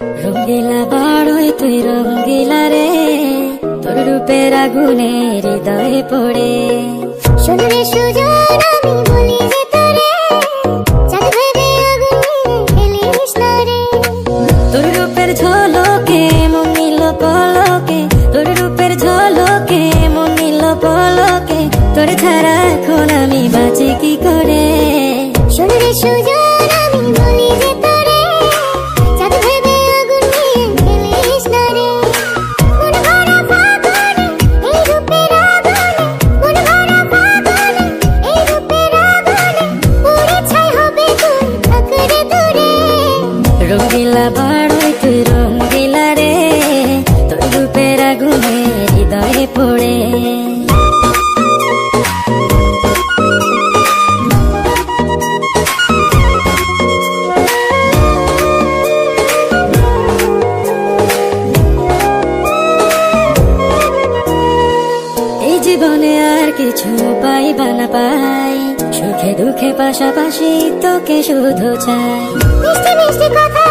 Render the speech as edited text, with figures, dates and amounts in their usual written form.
রঙ্গিলা বাড়ই তুই রঙ্গিলা রে, তোর রূপের আগুনে হৃদয়ে পড়ে। শোন রে সুজন আমি বলি যে তোরে, চাঁদ ভেবে আগুন নিয়ে খেলিস না রে। তোর রূপের ঝলকে মন নিল পলকে, তোর রূপের ঝলকে মন নিল পলকে, তোর ছাড়া এখন আমি বাঁচি কি করে। শোন রে সুজন আমি বলি যে তোরে, চাঁদ ভেবে আগুন নিয়ে খেলিস না রে। মন ভরা ফাগুনে এই রূপের আগুনে, মন ভরা ফাগুনে এই রূপের আগুনে, পুড়ে ছাই হবে তুই থাক রে দূরে। রঙ্গিলা বাড়ই তুই রঙ্গিলা রে, তোর রূপের আগুনে হৃদয়ে পড়ে। এই জীবনে আর কিছু পাইবা না পাই, সুখে দুঃখে পাশাপাশি তোকে শুধু চাই। মিষ্টি মিষ্টি কথা